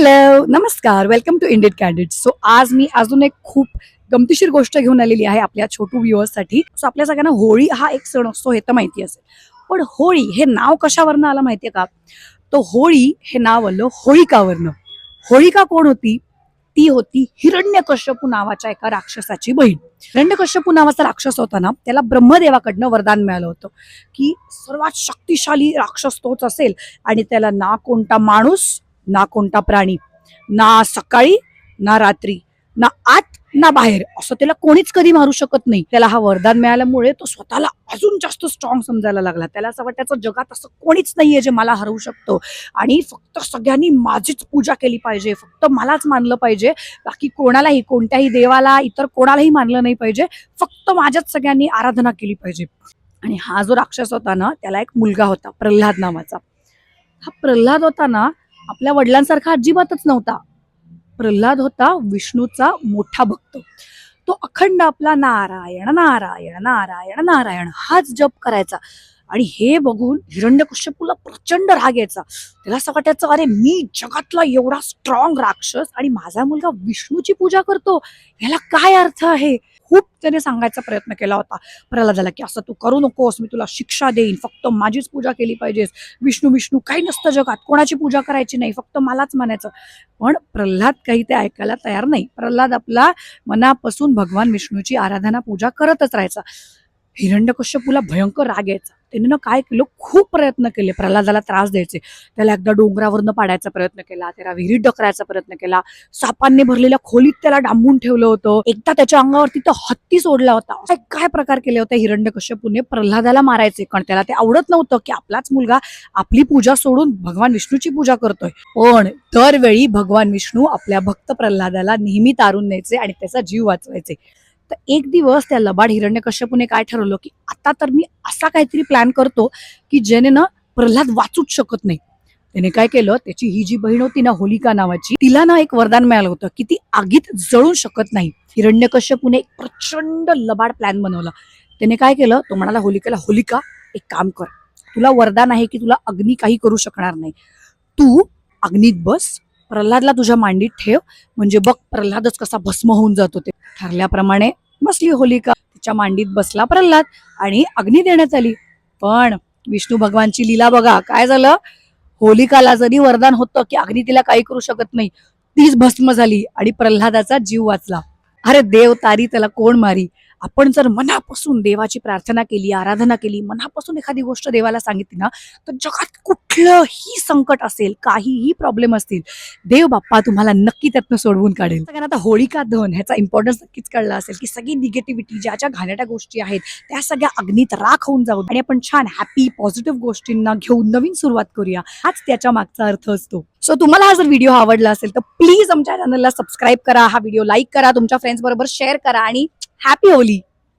Hello नमस्कार, welcome to Indian candidate. So आज मी अजून एक खूप गमतीशीर गोष्ट घेऊन आलेली आहे आपल्या छोटू व्ह्युअर्ससाठी. सो आपल्या सगळ्यांना होळी हा एक सण असतो हे तर माहिती असेल, पण होळी हे नाव कशावरनं आलं माहितीये का? तो होळी हे नाव आलं होळिकावरनं. होळिका कोण होती? ती होती हिरण्यकश्यपू नावाच्या एका राक्षसाची बहीण. हिरण्यकश्यपू नावाचा राक्षस होता ना, त्याला ब्रह्मदेवाकडनं वरदान मिळालं होतं की सर्वात शक्तिशाली राक्षस तोच असेल आणि त्याला ना कोणता माणूस ना कोणता प्राणी, ना सकाळी ना रात्री, ना आत ना बाहेर, असं त्याला कोणीच कधी मारू शकत नाही. त्याला हा वरदान मिळाल्यामुळे तो स्वतःला अजून जास्त स्ट्रॉंग समजायला लागला. त्याला असं वाटायचं जगात असं कोणीच नाहीये जे मला हरवू शकतो आणि फक्त सगळ्यांनी माझीच पूजा केली पाहिजे, फक्त मलाच मानलं पाहिजे, बाकी कोणालाही कोणत्याही देवाला इतर कोणालाही मानलं नाही पाहिजे, फक्त माझ्याच सगळ्यांनी आराधना केली पाहिजे. आणि हा जो राक्षस होता ना, त्याला एक मुलगा होता प्रल्हाद नावाचा. हा प्रल्हाद होता ना, आपल्या वडिलांसारखा अजिबातच नव्हता. प्रल्हाद होता विष्णूचा मोठा भक्त. तो अखंड आपला नारायण नारायण नारायण नारायण हाच जप करायचा. आणि हे बघून हिरण्यकश्यपूला प्रचंड राग यायचा. त्याला असं वाटायचं, अरे मी जगातला एवढा स्ट्रॉंग राक्षस आणि माझा मुलगा विष्णूची पूजा करतो, ह्याला काय अर्थ आहे? खूप त्याने सांगायचा प्रयत्न केला होता प्रल्हादाला की असं तू करू नकोस, मी तुला शिक्षा देईन, फक्त माझीच पूजा केली पाहिजेस, विष्णू विष्णू काही नसतं जगात, कोणाची पूजा करायची नाही, फक्त मलाच म्हणायचं. पण प्रल्हाद काही ते ऐकायला तयार नाही. प्रल्हाद आपला मनापासून भगवान विष्णूची आराधना पूजा करतच राहायचा. हिरण्यकश्यपूला भयंकर राग यायचा. त्याने ना काय केलं, खूप प्रयत्न केले प्रल्हादाला त्रास द्यायचे. त्याला एकदा डोंगरावरनं पाडायचा प्रयत्न केला, त्याला विहिरीत ढकलायचा प्रयत्न केला, सापांनी भरलेल्या खोलीत त्याला डांबून ठेवलं होतं, एकदा त्याच्या अंगावरती तर हत्ती सोडला होता. असे काय प्रकार केले होते हिरण्यकश्यपूने प्रल्हादाला मारायचे, कारण त्याला ते आवडत नव्हतं की आपलाच मुलगा आपली पूजा सोडून भगवान विष्णूची पूजा करतोय. पण दरवेळी भगवान विष्णू आपल्या भक्त प्रल्हादाला नेहमी तारून न्यायचे आणि त्याचा जीव वाचवायचे. तर एक दिवस त्या लबाड हिरण्यकश्यपूने काय ठरवलं की आता तर मी असा काहीतरी प्लॅन करतो की ज्याने ना प्रल्हाद वाचूच शकत नाही. त्याने काय केलं, त्याची ही जी बहीण होती ना होलिका नावाची, तिला ना एक वरदान मिळालं होतं की ती आगीत जळू शकत नाही. हिरण्यकश्यपूने एक प्रचंड लबाड प्लॅन बनवला. त्याने काय केलं, तो म्हणाला होलिकेला, होलिका एक काम कर, तुला वरदान आहे की तुला अग्नी काही करू शकणार नाही, तू अग्नीत बस, प्रल्हादला तुझ्या मांडीत ठेव, म्हणजे बघ प्रल्हादच कसा भस्म होऊन जातो. ते ठरल्याप्रमाणे बसली होलिका, तिच्या मांडीत बसला प्रल्हाद आणि अग्नी देण्यात आली. पण विष्णू भगवानची लीला बघा, काय झालं, होलिकाला जरी वरदान होतं की अग्नी तिला काही करू शकत नाही, तीच भस्म झाली आणि प्रल्हादाचा जीव वाचला. अरे देव तारी त्याला कोण मारी. आपण जर मनापासून देवाची प्रार्थना केली, आराधना केली, मनापासून एखादी गोष्ट देवाला सांगितली ना, तर जगात कुठलंही संकट असेल, काहीही प्रॉब्लेम असतील, देव बाप्पा तुम्हाला नक्की त्यातनं सोडवून काढेल. सगळ्यांना आता होळिका दहन ह्याचा इम्पॉर्टन्स नक्कीच कळला असेल की सगळी निगेटिव्हिटी, ज्या ज्या घाणेरड्या गोष्टी आहेत त्या सगळ्या अग्नीत राख होऊन जाऊ आणि आपण छान हॅपी पॉझिटिव्ह गोष्टींना घेऊन नवीन सुरुवात करूया. हाच त्याच्या मागचा अर्थ असतो. सो तुम्हाला हा जर व्हिडिओ आवडला असेल तर प्लीज आमच्या चॅनलला सबस्क्राईब करा, हा व्हिडिओ लाईक करा, तुमच्या फ्रेंड्स बरोबर शेअर करा आणि हॅपी होली.